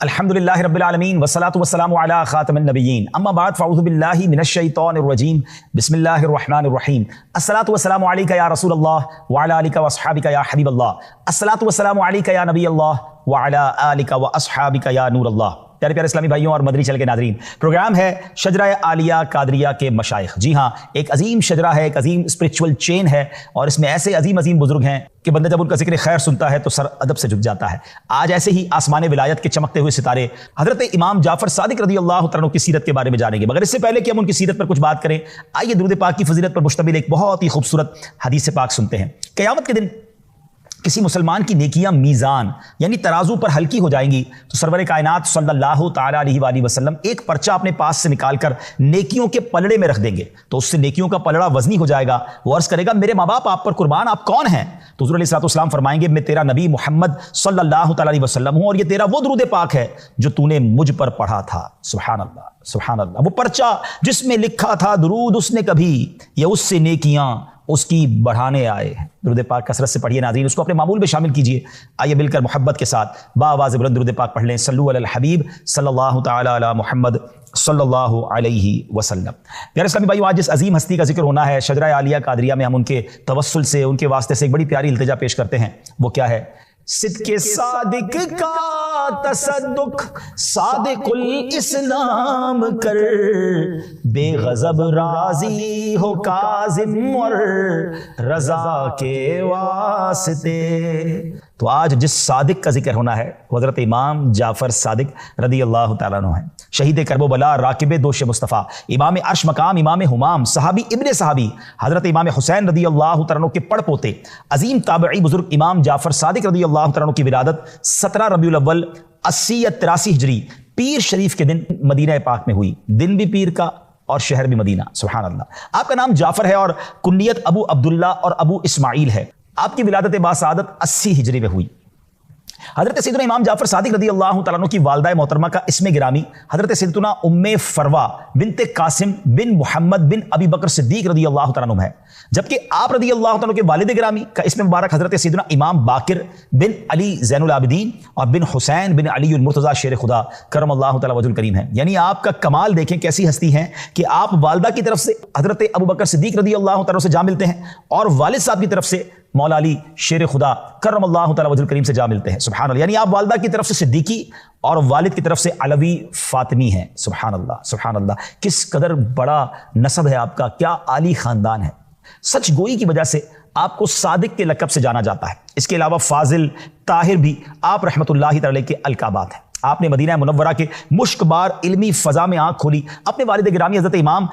الحمدللہ رب العالمین والصلاة والسلام علی خاتم النبیین اما بعد فاعوذ باللہ من الشیطان الرجیم بسم اللہ الرحمن الرحیم الصلاة والسلام علیک یا رسول اللہ وعلی آلک واصحابک یا حبیب اللہ الصلاة والسلام علیک یا نبی اللہ وعلی آلک واصحابک یا نور اللہ۔ پیارے پیارے اسلامی بھائیوں اور مدنی چینل کے ناظرین، پروگرام ہے شجرہ عالیہ قادریہ کے مشائخ۔ جی ہاں، ایک عظیم شجرہ ہے، ایک عظیم اسپرچول چین ہے، اور اس میں ایسے عظیم بزرگ ہیں کہ بندہ جب ان کا ذکر خیر سنتا ہے تو سر ادب سے جھک جاتا ہے۔ آج ایسے ہی آسمان ولایت کے چمکتے ہوئے ستارے حضرت امام جعفر صادق رضی اللہ تعالیٰ عنہ کی سیرت کے بارے میں جانیں گے، مگر اس سے پہلے کہ ہم ان کی سیرت پر کچھ بات کریں، آئیے درود پاک کی فضیلت پر مشتمل ایک بہت ہی خوبصورت حدیث پاک سنتے ہیں۔ قیامت کے دن کسی مسلمان کی نیکیاں میزان یعنی ترازو پر ہلکی ہو جائیں گی تو سرور کائنات صلی اللہ تعالیٰ علیہ وآلہ وسلم ایک پرچہ اپنے پاس سے نکال کر نیکیوں کے پلڑے میں رکھ دیں گے، تو اس سے نیکیوں کا پلڑا وزنی ہو جائے گا۔ وہ عرض کرے گا میرے ماں باپ آپ پر قربان، آپ کون ہیں؟ تو حضور علیہ الصلوۃ والسلام فرمائیں گے میں تیرا نبی محمد صلی اللہ تعالیٰ علیہ وسلم ہوں، اور یہ تیرا وہ درود پاک ہے جو تو نے مجھ پر پڑھا تھا۔ سبحان اللہ سبحان اللہ، وہ پرچہ جس میں لکھا تھا درود اس نے کبھی، یا اس سے نیکیاں اس کی بڑھانے آئے ہیں۔ درود پاک کثرت سے پڑھیے ناظرین، اس کو اپنے معمول میں شامل کیجئے۔ آئیے مل کر محبت کے ساتھ بآواز بلند درود پاک پڑھ لیں۔ صلو علی الحبیب صلی اللہ تعالی علی محمد صلی اللہ علیہ وسلم۔ پیارے اسلامی بھائیو، آج جس عظیم ہستی کا ذکر ہونا ہے شجرہ عالیہ قادریہ میں، ہم ان کے توسل سے، ان کے واسطے سے ایک بڑی پیاری التجا پیش کرتے ہیں۔ وہ کیا ہے؟ صدق صادق کا تصدق صادق الاسلام کر، بے غضب راضی ہو کاظم اور رضا کے واسطے۔ تو آج جس صادق کا ذکر ہونا ہے وہ حضرت امام جعفر صادق رضی اللہ تعالیٰ عنہ ہیں، شہید کربلا، راکب دوش مصطفیٰ، امام عرش مقام، امام حمام، صحابی ابن صحابی، حضرت امام حسین رضی اللہ تعالیٰ عنہ کے پڑ پوتے، عظیم تابعی بزرگ امام جعفر صادق رضی اللہ تعالیٰ عنہ کی ولادت 17 ربیع الاول 80 یا 83 ہجری پیر شریف کے دن مدینہ پاک میں ہوئی۔ دن بھی پیر کا اور شہر بھی مدینہ۔ سبحان اللہ۔ آپ کا نام جعفر ہے اور کنیت ابو عبداللہ اور ابو اسماعیل ہے۔ آپ کی ولادت باسعادت 80 ہجری میں ہوئی۔ حضرت سیدنا امام جعفر صادق رضی اللہ تعالیٰ عنہ کی والدہ محترمہ کا اسم گرامی حضرت سیدنا ام فروا بنت قاسم بن محمد بن ابی بکر صدیق رضی اللہ تعالیٰ عنہ ہے، جبکہ آپ رضی اللہ تعالیٰ عنہ کے والد گرامی کا اسم مبارک حضرت سیدنا امام باقر بن علی زین العابدین اور بن حسین بن علی المرتضیٰ شیر خدا کرم اللہ تعالیٰ وجہ الکریم ہیں۔ یعنی آپ کا کمال دیکھیں کیسی ہستی ہیں کہ آپ والدہ کی طرف سے حضرت ابو بکر صدیق رضی اللہ تعالیٰ سے جا ملتے ہیں، اور والد صاحب کی طرف سے مولا علی شیر خدا کرم اللہ تعالیٰ وجہ الکریم سے جا ملتے ہیں۔ سبحان اللہ۔ یعنی آپ والدہ کی طرف سے صدیقی اور والد کی طرف سے علوی فاطمی ہیں۔ سبحان اللہ سبحان اللہ، کس قدر بڑا نسب ہے آپ کا، کیا عالی خاندان ہے۔ سچ گوئی کی وجہ سے آپ کو صادق کے لقب سے جانا جاتا ہے۔ اس کے علاوہ فاضل، طاہر بھی آپ رحمۃ اللہ تعالی کے القابات ہیں۔ آپ نے مدینہ منورہ کے مشک بار علمی فضا میں آنکھ کھولی، اپنے والد گرامی حضرت امام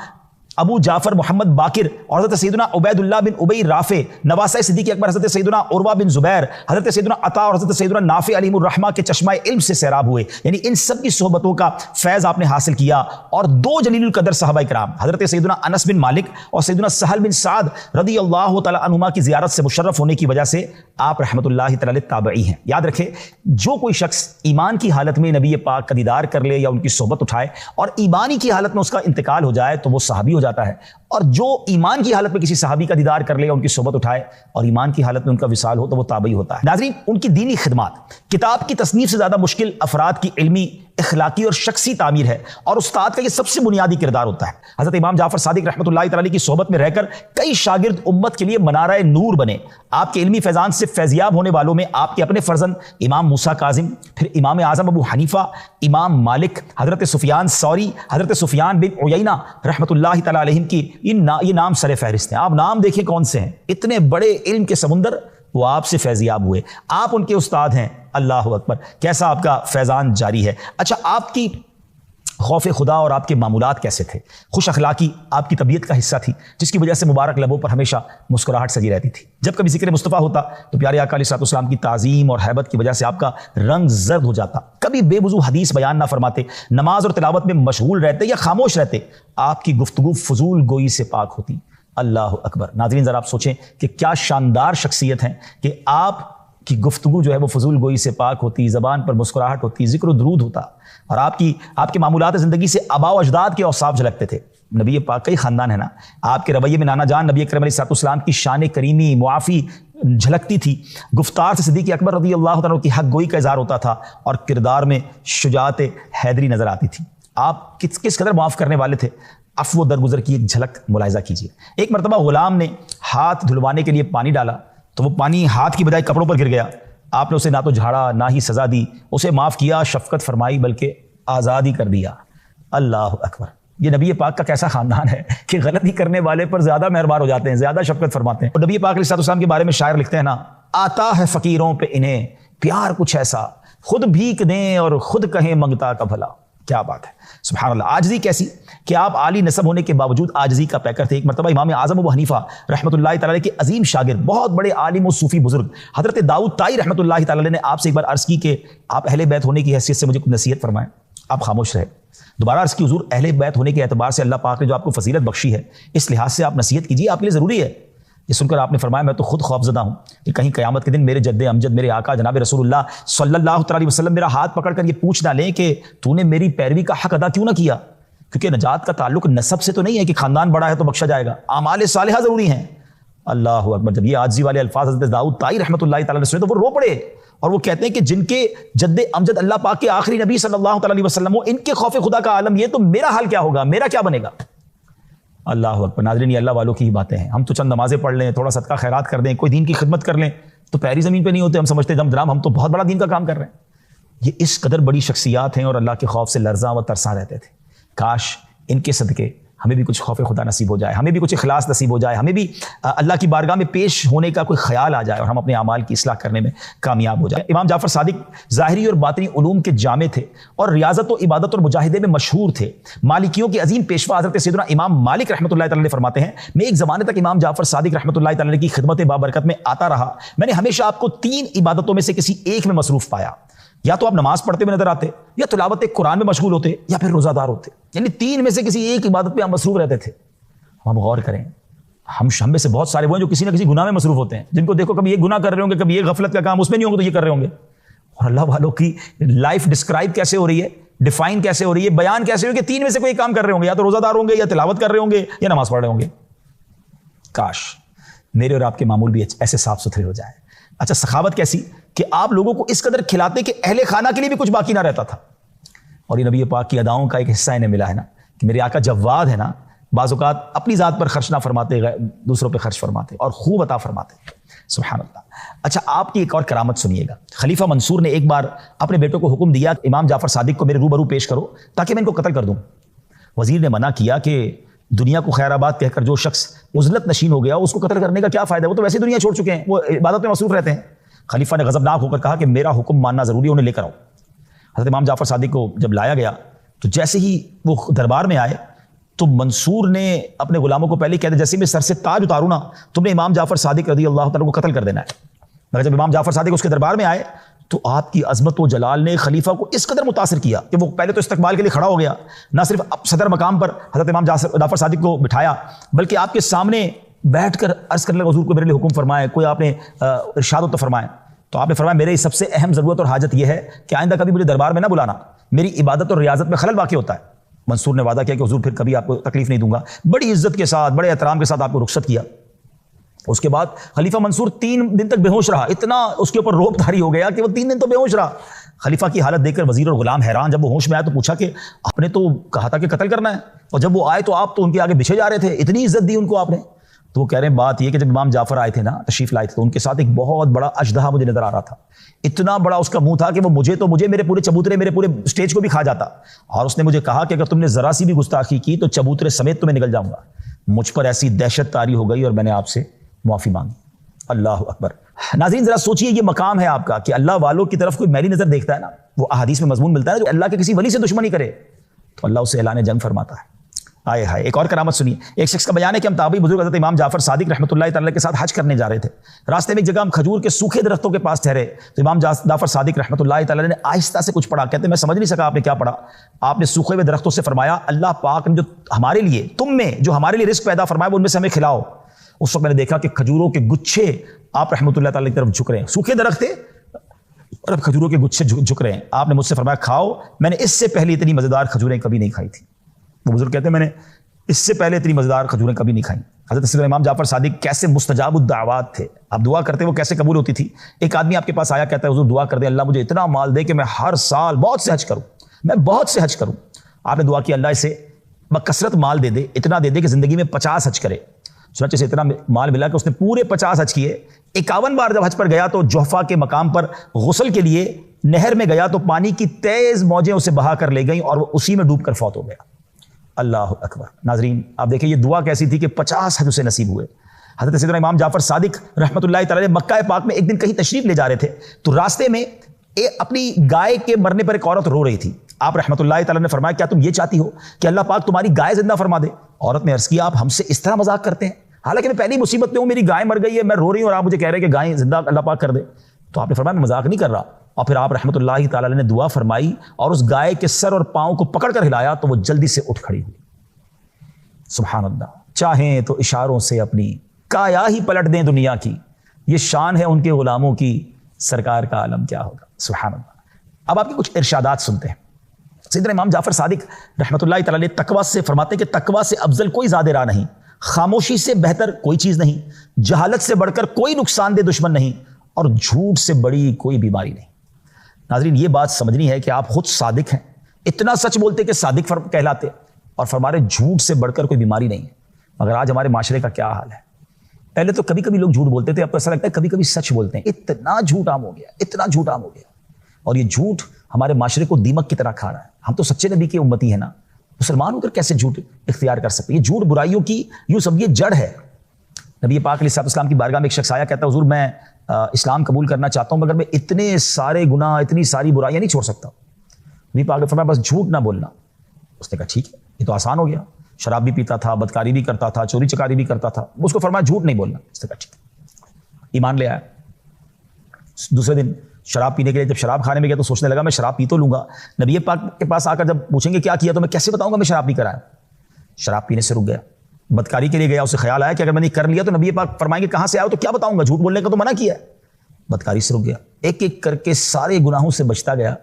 ابو جعفر محمد باقر اور حضرت سیدنا عبید اللہ بن ابی رافع، نواسۂ صدیق اکبر حضرت سیدنا عروہ بن زبیر، حضرت سیدنا عطا اور حضرت سیدنا نافع علیہم الرحمہ کے چشمہ علم سے سیراب ہوئے۔ یعنی ان سب کی صحبتوں کا فیض آپ نے حاصل کیا، اور دو جلیل القدر صحابہ کرام حضرت سیدنا انس بن مالک اور سیدنا سہل بن سعد رضی اللہ تعالی عنہما کی زیارت سے مشرف ہونے کی وجہ سے آپ رحمۃ اللہ تعالی تابعی ہیں۔ یاد رکھیں، جو کوئی شخص ایمان کی حالت میں نبی پاک کا دیدار کر لے یا ان کی صحبت اٹھائے اور ایمانی کی حالت میں اس کا انتقال ہو جائے تو وہ صحابی ہو جاتا ہے، اور جو ایمان کی حالت میں کسی صحابی کا دیدار کر لے یا ان کی صحبت اٹھائے اور ایمان کی حالت میں ان کا وصال ہو تو وہ تابعی ہوتا ہے۔ ناظرین، ان کی دینی خدمات کتاب کی تصنیف سے زیادہ مشکل افراد کی علمی، اخلاقی اور شخصی تعمیر ہے، اور استاد کا یہ سب سے بنیادی کردار ہوتا ہے۔ حضرت امام جعفر صادق رحمۃ اللہ تعالی کی صحبت میں رہ کر کئی شاگرد امت کے لیے منارہ نور بنے۔ آپ کے علمی فیضان سے فیضیاب ہونے والوں میں آپ کے اپنے فرزند امام موسیٰ کاظم، پھر امام اعظم ابو حنیفہ، امام مالک، حضرت سفیان ثوری، حضرت سفیان بن عیینہ رحمۃ اللہ تعالی علیہم کی یہ نام سر فہرست ہیں۔ آپ نام دیکھیں کون سے ہیں، اتنے بڑے علم کے سمندر وہ آپ سے فیضیاب ہوئے، آپ ان کے استاد ہیں۔ اللہ اکبر، کیسا آپ کا فیضان جاری ہے۔ اچھا، آپ کی خوف خدا اور آپ کے معمولات کیسے تھے؟ خوش اخلاقی آپ کی طبیعت کا حصہ تھی، جس کی وجہ سے مبارک لبوں پر ہمیشہ مسکراہٹ سجی رہتی تھی۔ جب کبھی ذکر مصطفیٰ ہوتا تو پیارے آقا علیہ الصلوۃ والسلام کی تعظیم اور ہیبت کی وجہ سے آپ کا رنگ زرد ہو جاتا۔ کبھی بے وضو حدیث بیان نہ فرماتے، نماز اور تلاوت میں مشغول رہتے یا خاموش رہتے، آپ کی گفتگو فضول گوئی سے پاک ہوتی۔ اللہ اکبر۔ ناظرین، ذرا آپ سوچیں کہ کیا شاندار شخصیت ہیں کہ آپ کی گفتگو جو ہے وہ فضول گوئی سے پاک ہوتی، زبان پر مسکراہٹ ہوتی، ذکر و درود ہوتا، اور آپ کے معمولات زندگی سے آباء و اجداد کے اوصاف جھلکتے تھے۔ نبی پاک کا ہی خاندان ہے نا۔ آپ کے رویے میں نانا جان نبی اکرم علیہ الصلوۃ والسلام کی شان کریمی، معافی جھلکتی تھی. گفتار سے صدیق اکبر رضی اللہ تعالیٰ کی حق گوئی کا اظہار ہوتا تھا اور کردار میں شجاعت حیدری نظر آتی تھی. آپ کس قدر معاف کرنے والے تھے. عفو و درگزر کی ایک جھلک ملاحظہ کیجیے. ایک مرتبہ غلام نے ہاتھ دھلوانے کے لیے پانی ڈالا تو وہ پانی ہاتھ کی بجائے کپڑوں پر گر گیا. آپ نے اسے نہ تو جھاڑا نہ ہی سزا دی, اسے معاف کیا, شفقت فرمائی, بلکہ آزاد ہی کر دیا. اللہ اکبر. یہ نبی پاک کا کیسا خاندان ہے کہ غلطی کرنے والے پر زیادہ مہربان ہو جاتے ہیں, زیادہ شفقت فرماتے ہیں. اور نبی پاک علیہ السلام کے بارے میں شاعر لکھتے ہیں نا, آتا ہے فقیروں پہ انہیں پیار کچھ ایسا, خود بھیک دیں اور خود کہیں منگتا کا بھلا. کیا بات ہے, سبحان اللہ. عاجزی کیسی کہ آپ عالی نسب ہونے کے باوجود عاجزی کا پیکر تھے. ایک مرتبہ امام اعظم ابو حنیفہ رحمۃ اللہ تعالی کے عظیم شاگرد, بہت بڑے عالم و صوفی بزرگ حضرت داؤد طائی رحمۃ اللہ تعالی نے آپ سے ایک بار عرض کی کہ آپ اہل بیت ہونے کی حیثیت سے مجھے کچھ نصیحت فرمائیں. آپ خاموش رہے. دوبارہ عرض کی, حضور اہل بیت ہونے کے اعتبار سے اللہ پاک نے جو آپ کو فضیلت بخشی ہے, اس لحاظ سے آپ نصیحت کیجیے, آپ کے لیے ضروری ہے. یہ سن کر آپ نے فرمایا, میں تو خود خوفزدہ ہوں کہ کہیں قیامت کے دن میرے جد امجد میرے آقا جناب رسول اللہ صلی اللہ علیہ وسلم میرا ہاتھ پکڑ کر یہ پوچھ نہ لیں کہ تو نے میری پیروی کا حق ادا کیوں نہ کیا. کیونکہ نجات کا تعلق نسب سے تو نہیں ہے کہ خاندان بڑا ہے تو بخشا جائے گا, اعمال صالحہ ضروری ہیں. اللہ اکبر. جب یہ عاجزی والے الفاظ حضرت داؤد طائی رحمۃ اللہ تعالی نے سنے تو وہ رو پڑے, اور وہ کہتے ہیں کہ جن کے جد امجد اللہ پاک کے آخری نبی صلی اللہ علیہ وسلم ہو, ان کے خوف خدا کا عالم یہ, تو میرا حال کیا ہوگا, میرا کیا بنے گا. اللہ اکبر. ناظرین, یہ اللہ والوں کی ہی باتیں ہیں. ہم تو چند نمازیں پڑھ لیں, تھوڑا صدقہ خیرات کر دیں, کوئی دین کی خدمت کر لیں تو پیری زمین پہ نہیں ہوتے. ہم سمجھتے ہیں جناب ہم تو بہت بڑا دین کا کام کر رہے ہیں. یہ اس قدر بڑی شخصیات ہیں اور اللہ کے خوف سے لرزاں و ترساں رہتے تھے. کاش ان کے صدقے ہمیں بھی کچھ خوف خدا نصیب ہو جائے, ہمیں بھی کچھ اخلاص نصیب ہو جائے, ہمیں بھی اللہ کی بارگاہ میں پیش ہونے کا کوئی خیال آ جائے اور ہم اپنے اعمال کی اصلاح کرنے میں کامیاب ہو جائے. امام جعفر صادق ظاہری اور باطنی علوم کے جامع تھے اور ریاضت و عبادت اور مجاہدے میں مشہور تھے. مالکیوں کے عظیم پیشوا حضرت سیدنا امام مالک رحمۃ اللہ تعالی فرماتے ہیں, میں ایک زمانے تک امام جعفر صادق رحمۃ اللہ تعالی کی خدمت بابرکت میں آتا رہا. میں نے ہمیشہ آپ کو 3 عبادتوں میں سے کسی ایک میں مصروف پایا. یا تو آپ نماز پڑھتے ہوئے نظر آتے, یا تلاوت قرآن میں مشغول ہوتے, یا پھر روزہ دار ہوتے. یعنی 3 میں سے کسی ایک عبادت پہ آپ مصروف رہتے تھے. ہم غور کریں, ہم میں سے بہت سارے وہ ہیں جو کسی نہ کسی گناہ میں مصروف ہوتے ہیں, جن کو دیکھو کبھی یہ گناہ کر رہے ہوں گے, کبھی یہ غفلت کا کام اس میں نہیں ہوں گے تو یہ کر رہے ہوں گے. اور اللہ والوں کی لائف ڈسکرائب کیسے ہو رہی ہے, ڈیفائن کیسے ہو رہی ہے, بیان کیسے ہو کہ 3 میں سے کوئی کام کر رہے ہوں گے, یا تو روزہ دار ہوں گے, یا تلاوت کر رہے ہوں گے, یا نماز پڑھ رہے ہوں گے. کاش میرے اور آپ کے معمول بھی ایسے صاف ستھرے ہو جائے. اچھا, سخاوت کیسی کہ آپ لوگوں کو اس قدر کھلاتے کہ اہل خانہ کے لیے بھی کچھ باقی نہ رہتا تھا. اور یہ نبی پاک کی اداؤں کا ایک حصہ انہیں ملا ہے نا, کہ میرے آقا جواد ہے نا, بعض اوقات اپنی ذات پر خرچ نہ فرماتے, دوسروں پہ خرچ فرماتے اور خوب عطا فرماتے. سبحان اللہ. اچھا, آپ کی ایک اور کرامت سنیے گا. خلیفہ منصور نے ایک بار اپنے بیٹوں کو حکم دیا کہ امام جعفر صادق کو میرے روبرو پیش کرو تاکہ میں ان کو قتل کر دوں. وزیر نے منع کیا کہ دنیا کو خیر آباد کہہ کر جو شخص عزلت نشین ہو گیا اس کو قتل کرنے کا کیا فائدہ ہے, وہ تو ویسے دنیا چھوڑ چکے ہیں, وہ عبادت میں مصروف رہتے ہیں. خلیفہ نے غضبناک ہو کر کہا کہ میرا حکم ماننا ضروری ہے, انہیں لے کر آؤ. حضرت امام جعفر صادق کو جب لایا گیا تو جیسے ہی وہ دربار میں آئے تو منصور نے اپنے غلاموں کو پہلے کہہ دیا, جیسے میں سر سے تاج اتاروں نا, تم نے امام جعفر صادق رضی اللہ تعالیٰ کو قتل کر دینا ہے. مگر جب امام جعفر صادق اس کے دربار میں آئے تو آپ کی عظمت و جلال نے خلیفہ کو اس قدر متاثر کیا کہ وہ پہلے تو استقبال کے لیے کھڑا ہو گیا, نہ صرف اب صدر مقام پر حضرت امام جعفر صادق کو بٹھایا بلکہ آپ کے سامنے بیٹھ کر عرض کرنے لگا, حضور کو میرے لیے حکم فرمائے, کوئی آپ نے ارشاد و فرمائے. تو آپ نے فرمایا, میری سب سے اہم ضرورت اور حاجت یہ ہے کہ آئندہ کبھی مجھے دربار میں نہ بلانا, میری عبادت اور ریاضت میں خلل واقع ہوتا ہے. منصور نے وعدہ کیا کہ حضور پھر کبھی آپ کو تکلیف نہیں دوں گا. بڑی عزت کے ساتھ, بڑے احترام کے ساتھ آپ کو رخصت کیا. اس کے بعد خلیفہ منصور 3 دن تک بے ہوش رہا, اتنا اس کے اوپر روب طاری ہو گیا کہ وہ 3 دن تو بے ہوش رہا. خلیفہ کی حالت دیکھ کر وزیر اور غلام حیران. جب وہ ہوش میں آیا تو پوچھا کہ آپ نے تو کہا تھا کہ قتل کرنا ہے, اور جب وہ آئے تو آپ تو ان کے آگے بچھے جا رہے تھے, اتنی عزت دی ان کو آپ نے. تو وہ کہہ رہے ہیں بات یہ کہ جب امام جعفر آئے تھے نا, تشریف لائے تھے, تو ان کے ساتھ ایک بہت بڑا اژدہا مجھے نظر آ رہا تھا. اتنا بڑا اس کا منہ تھا کہ وہ مجھے میرے پورے چبوترے, میرے پورے اسٹیج کو بھی کھا جاتا. اور اس نے مجھے کہا کہ اگر تم نے ذرا سی بھی گستاخی کی تو چبوترے سمیت تمہیں نکل جاؤں گا. مجھ پر ایسی دہشت طاری ہو گئی اور میں نے آپ سے معافی مانگی. اللہ اکبر. ناظرین ذرا سوچئے, یہ مقام ہے آپ کا کہ اللہ والوں کی طرف کوئی میری نظر دیکھتا ہے نا, وہ احادیث میں مضمون ملتا ہے, جو اللہ کے کسی ولی سے دشمنی کرے تو اللہ اسے اعلان جنگ فرماتا ہے. آئے ہائے. ایک اور کرامت سنیے. ایک شخص کا بیان ہے کہ ہم تابعی بزرگ حضرت امام جعفر صادق رحمۃ اللہ تعالی کے ساتھ حج کرنے جا رہے تھے. راستے میں ایک جگہ ہم کھجور کے سوکھے درختوں کے پاس ٹھہرے تو امام جعفر صادق رحمۃ اللہ تعالی نے آہستہ سے کچھ پڑھا. کہتے ہیں میں سمجھ نہیں سکا آپ نے کیا پڑھا. آپ نے سوکھے ہوئے درختوں سے فرمایا, اللہ پاک نے جو ہمارے لیے, تم میں جو ہمارے لیے رزق پیدا فرمایا وہ ان میں سے ہمیں کھلاؤ. اس وقت میں نے دیکھا کہ کھجوروں کے گچھے آپ رحمۃ اللہ تعالی کی طرف جھک رہے ہیں. سوکھے درخت تھے اور اب کھجوروں کے گچھے جھک رہے ہیں. آپ نے مجھ سے فرمایا کھاؤ, میں نے اس سے پہلے اتنی مزیدار کھجوریں کبھی نہیں کھائی تھی. وہ بزرگ کہتے ہیں میں نے اس سے پہلے اتنی مزیدار کھجوریں کبھی نہیں کھائیں. حضرت سیدنا امام جعفر صادق کیسے مستجاب الدعوات تھے، آپ دعا کرتے وہ کیسے قبول ہوتی تھی. ایک آدمی آپ کے پاس آیا، کہتا ہے حضور دعا کر دیں اللہ مجھے اتنا مال دے کہ میں ہر سال بہت سے حج کروں، میں بہت سے حج کروں. آپ نے دعا کی اللہ اسے بکثرت مال دے دے، اتنا دے دے کہ زندگی میں 50 حج کرے. چنانچہ سے اتنا مال ملا کہ اس نے پورے 50 حج کیے. 51 بار جب حج پر گیا تو جوحفہ کے مقام پر غسل کے لیے نہر میں گیا تو پانی کی تیز موجیں اسے بہا کر لے گئیں اور وہ اسی میں ڈوب کر فوت ہو گیا. اللہ اکبر. ناظرین آپ دیکھیں یہ دعا کیسی تھی کہ 50 حج اسے نصیب ہوئے. حضرت سیدنا امام جعفر صادق رحمۃ اللہ تعالی علیہ مکہ پاک میں ایک دن کہیں تشریف لے جا رہے تھے تو راستے میں اپنی گائے کے مرنے پر ایک عورت رو رہی تھی. آپ رحمۃ اللہ تعالی نے فرمایا کیا تم یہ چاہتی ہو کہ اللہ پاک تمہاری گائے زندہ فرما دے؟ عورت نے عرض کیا آپ ہم سے اس طرح مذاق کرتے ہیں، حالانکہ میں پہلی مصیبت میں ہوں، میری گائے مر گئی ہے، میں رو رہی ہوں اور آپ مجھے کہہ رہے ہیں کہ گائے زندہ اللہ پاک کر دے. تو آپ نے فرمایا میں مذاق نہیں کر رہا. اور پھر آپ رحمۃ اللہ تعالی نے دعا فرمائی اور اس گائے کے سر اور پاؤں کو پکڑ کر ہلایا تو وہ جلدی سے اٹھ کھڑی ہوئی. سبحان اللہ. چاہیں تو اشاروں سے اپنی کایا ہی پلٹ دیں دنیا کی، یہ شان ہے ان کے غلاموں کی، سرکار کا عالم کیا ہوگا. سبحان اللہ. اب آپ کے کچھ ارشادات سنتے ہیں. سیدنا امام جعفر صادق رحمۃ اللہ تعالی علیہ تقویٰ سے فرماتے ہیں کہ تقویٰ سے افضل کوئی زیادہ راہ نہیں، خاموشی سے بہتر کوئی چیز نہیں، جہالت سے بڑھ کر کوئی نقصان دہ دشمن نہیں، اور جھوٹ سے بڑی کوئی بیماری نہیں. ناظرین یہ بات سمجھنی ہے کہ آپ خود صادق ہیں، اتنا سچ بولتے کہ صادق کہلاتے، اور فرما رہے جھوٹ سے بڑھ کر کوئی بیماری نہیں ہے. مگر آج ہمارے معاشرے کا کیا حال ہے؟ پہلے تو کبھی کبھی لوگ جھوٹ بولتے تھے، اب تو ایسا لگتا ہے کبھی کبھی سچ بولتے ہیں. اتنا جھوٹ عام ہو گیا، اتنا جھوٹ عام ہو گیا، اور یہ جھوٹ ہمارے معاشرے کو دیمک کی طرح کھا رہا ہے. ہم تو سچے نبی کی امتی ہیں نا، مسلمان ہو کر کیسے جھوٹ اختیار کر سکتے؟ یہ جھوٹ برائیوں کی یوں سمجھیے جڑ ہے. نبی پاک علیہ السلام کی بارگاہ میں ایک شخص آیا، کہتا ہے حضور میں اسلام قبول کرنا چاہتا ہوں مگر میں اتنے سارے گناہ اتنی ساری برائیاں نہیں چھوڑ سکتا. نبی پاک نے فرمایا بس جھوٹ نہ بولنا. اس نے کہا ٹھیک ہے یہ تو آسان ہو گیا، شراب بھی پیتا تھا، بدکاری بھی کرتا تھا، چوری چکاری بھی کرتا تھا. اس کو فرمایا جھوٹ نہیں بولنا. اس نے کہا ٹھیک ہے، ایمان لے آیا. دوسرے دن شراب پینے کے لیے جب شراب کھانے میں گیا تو سوچنے لگا میں شراب پی تو لوں گا، نبی پاک کے پاس آ کر جب پوچھیں گے کیا کیا تو میں کیسے بتاؤں گا میں شراب پی کر آیا. شراب پینے سے رک گیا. بدکاری کے لیے گیا، اسے خیال آیا کہ اگر میں نے کر لیا تو نبی پاک فرمائیں گے کہاں سے آؤ تو کیا بتاؤں گا، جھوٹ بولنے کا تو منع کیا ہے. بدکاری سے رک گیا، ایک ایک کر کے سارے گناہوں سے بچتا گیا.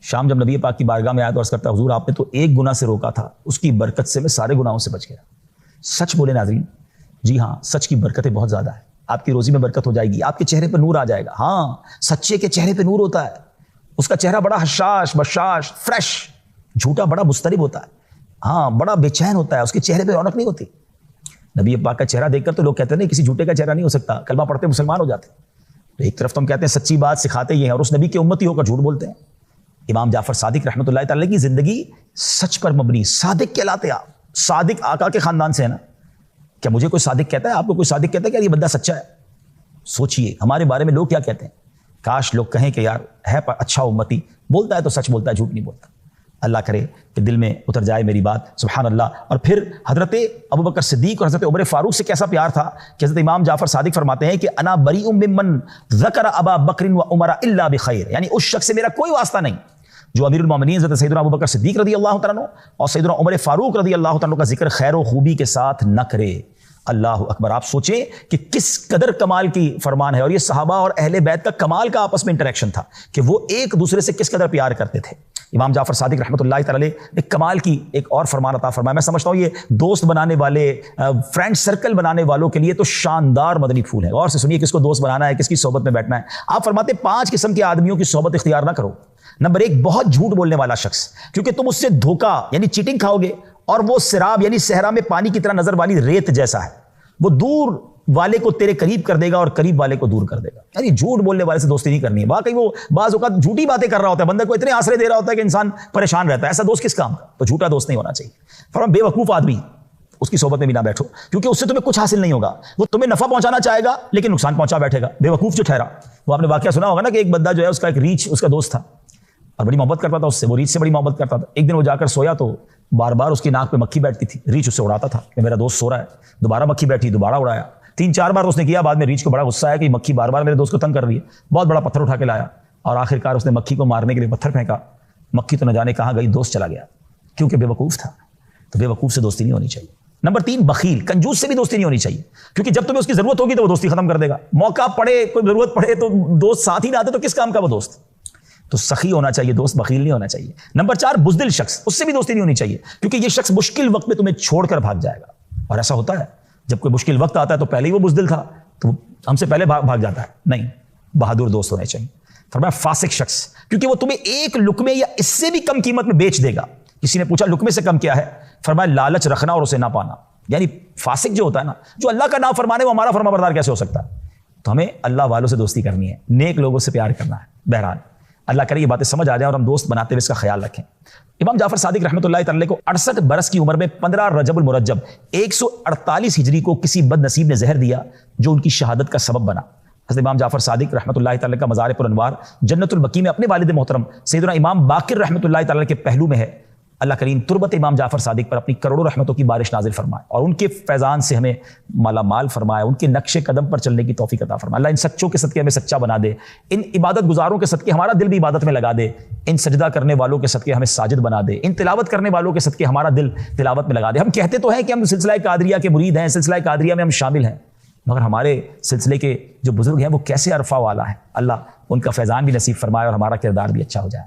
شام جب نبی پاک کی بارگاہ میں آیا تو عرض کرتا حضور آپ نے تو ایک گناہ سے روکا تھا، اس کی برکت سے میں سارے گناہوں سے بچ گیا. سچ بولے ناظرین. جی ہاں سچ کی برکتیں بہت زیادہ ہیں. آپ کی روزی میں برکت ہو جائے گی، آپ کے چہرے پہ نور آ جائے گا. ہاں سچے کے چہرے پہ نور ہوتا ہے، اس کا چہرہ بڑا حشاش بشاش فریش. جھوٹا بڑا مضطرب ہوتا ہے، ہاں بڑا بے چین ہوتا ہے، اس کے چہرے پہ رونق نہیں ہوتی. نبی پاک کا چہرہ دیکھ کر تو لوگ کہتے ہیں نہیں کسی جھوٹے کا چہرہ نہیں ہو سکتا، کلمہ پڑھتے مسلمان ہو جاتے. تو ایک طرف تو ہم کہتے ہیں سچی بات سکھاتے ہی ہیں اور اس نبی کے امتی ہو کر جھوٹ بولتے ہیں. امام جعفر صادق رحمۃ اللہ تعالی کی زندگی سچ پر مبنی، صادق کہلاتے. آپ صادق آقا کے خاندان سے ہیں نا. کیا مجھے کوئی صادق کہتا ہے، آپ کو کوئی صادق کہتا ہے کہ یہ بندہ سچا ہے؟ سوچئے ہمارے بارے میں لوگ کیا کہتے ہیں. کاش لوگ کہیں کہ یار ہے اچھا امتی، بولتا ہے تو سچ بولتا ہے، جھوٹ نہیں بولتا. اللہ کرے کہ دل میں اتر جائے میری بات. سبحان اللہ. اور پھر حضرت ابوبکر صدیق اور حضرت عمر فاروق سے کیسا پیار تھا کہ حضرت امام جعفر صادق فرماتے ہیں کہ انا بریء ممن ذکر ابا بکر و عمر الا بخیر، یعنی اس شخص سے میرا کوئی واسطہ نہیں جو امیر المومنین حضرت سیدنا ابوبکر صدیق رضی اللہ تعالیٰ عنہ اور سیدنا عمر فاروق رضی اللہ تعالیٰ عنہ کا ذکر خیر و خوبی کے ساتھ نہ کرے. اللہ اکبر. آپ سوچیں کہ کس قدر کمال کی فرمان ہے، اور یہ صحابہ اور اہل بیت کا کمال کا آپس میں انٹریکشن تھا کہ وہ ایک دوسرے سے کس قدر پیار کرتے تھے. امام جعفر صادق رحمۃ اللہ تعالی نے کمال کی ایک اور فرمان عطا فرمایا. میں سمجھتا ہوں یہ دوست بنانے والے، فرینڈ سرکل بنانے والوں کے لیے تو شاندار مدنی پھول ہے. غور سے سنیے کس کو دوست بنانا ہے، کس کی صحبت میں بیٹھنا ہے. آپ فرماتے 5 قسم کے آدمیوں کی صحبت اختیار نہ کرو. نمبر 1 بہت جھوٹ بولنے والا شخص، کیونکہ تم اس سے دھوکا یعنی چیٹنگ کھاؤ گے، اور وہ سراب یعنی صحرا میں پانی کی طرح نظر والی ریت جیسا ہے، وہ دور والے کو تیرے قریب کر دے گا اور قریب والے کو دور کر دے گا. یعنی جھوٹ بولنے والے سے دوستی نہیں کرنی ہے. واقعی وہ بعض اوقات جھوٹی باتیں کر رہا ہوتا ہے، بندے کو اتنے آسرے دے رہا ہوتا ہے کہ انسان پریشان رہتا ہے. ایسا دوست کس کام کا؟ تو جھوٹا دوست نہیں ہونا چاہیے. فرمان بے وقوف آدمی اس کی صحبت میں بھی نہ بیٹھو، کیونکہ اس سے تمہیں کچھ حاصل نہیں ہوگا. وہ تمہیں نفع پہنچانا چاہے گا لیکن نقصان پہنچا بیٹھے گا. بے وقوف جو ٹھہرا. وہ آپ نے واقعہ سنا ہوگا نا کہ ایک بندہ جو ہے اس کا ایک ریچھ اس کا دوست تھا اور بڑی محبت کرتا تھا اس سے، وہ ریچھ سے بڑی محبت کرتا تھا. ایک دن وہ جا کر سویا تو بار بار اس کی ناک پہ مکھی بیٹھتی تھی. ریچھ اس سے اڑاتا تھا کہ میرا دوست سو رہا ہے. دوبارہ مکھی بیٹھی، دوبارہ اڑایا. 3-4 بار اس نے کیا. بعد میں ریچھ کو بڑا غصہ آیا کہ مکھی بار بار میرے دوست کو تنگ کر رہی ہے. بہت بڑا پتھر اٹھا کے لایا اور آخرکار اس نے مکھی کو مارنے کے لیے پتھر پھینکا. مکھی تو نہ جانے کہاں گئی، دوست چلا گیا کیونکہ بے وقوف تھا. تو بے وقوف سے دوستی نہیں ہونی چاہیے. نمبر 3 بخیل، کنجوس سے بھی دوستی نہیں ہونی چاہیے، کیونکہ جب تمہیں اس کی ضرورت ہوگی تو وہ دوستی ختم کر دے گا. موقع پڑے، کوئی ضرورت پڑے تو دوست ساتھ ہی نہ آتے تو کس کام کا وہ دوست. تو سخی ہونا چاہیے دوست، بخیل نہیں ہونا چاہیے. نمبر 4 بزدل شخص، اس سے بھی دوستی نہیں ہونی چاہیے، کیونکہ یہ شخص مشکل وقت میں تمہیں چھوڑ کر بھاگ جائے گا. اور ایسا ہوتا ہے جب کوئی مشکل وقت آتا ہے تو پہلے ہی وہ بزدل تھا تو وہ ہم سے پہلے بھاگ جاتا ہے. نہیں، بہادر دوست ہونے چاہیے. فرمایا فاسق شخص، کیونکہ وہ تمہیں ایک لقمے یا اس سے بھی کم قیمت میں بیچ دے گا. کسی نے پوچھا لقمے سے کم کیا ہے؟ فرمایا لالچ رکھنا اور اسے نہ پانا. یعنی فاسق جو ہوتا ہے نا، جو اللہ کا نام فرمانے، وہ ہمارا فرما بردار کیسے ہو سکتا ہے؟ تو ہمیں اللہ والوں سے دوستی کرنی ہے، نیک لوگوں سے پیار کرنا ہے. بہرحال اللہ کرے یہ باتیں سمجھ آ جائیں اور ہم دوست بناتے ہوئے اس کا خیال رکھیں. امام جعفر صادق رحمۃ اللہ تعالی کو 68 برس کی عمر میں 15 رجب المرجب 148 ہجری کو کسی بد نصیب نے زہر دیا جو ان کی شہادت کا سبب بنا. حضرت امام جعفر صادق رحمۃ اللہ تعالی کا مزار پر انوار جنت البقیع میں اپنے والد محترم سیدنا امام باقر رحمۃ اللہ تعالی کے پہلو میں ہے. اللہ کریم تربت امام جعفر صادق پر اپنی کروڑوں رحمتوں کی بارش نازل فرمائے اور ان کے فیضان سے ہمیں مالا مال فرمائے، ان کے نقش قدم پر چلنے کی توفیق عطا فرمائے. اللہ ان سچوں کے صدقے ہمیں سچا بنا دے، ان عبادت گزاروں کے صدقے ہمارا دل بھی عبادت میں لگا دے، ان سجدہ کرنے والوں کے صدقے ہمیں ساجد بنا دے، ان تلاوت کرنے والوں کے صدقے ہمارا دل تلاوت میں لگا دے. ہم کہتے تو ہیں کہ ہم سلسلہ قادریہ کے مرید ہیں، سلسلہ قادریہ میں ہم شامل ہیں، مگر ہمارے سلسلے کے جو بزرگ ہیں وہ کیسے عرفہ والا ہیں. اللہ ان کا فیضان بھی نصیب فرمائے اور ہمارا کردار بھی اچھا ہو جائے.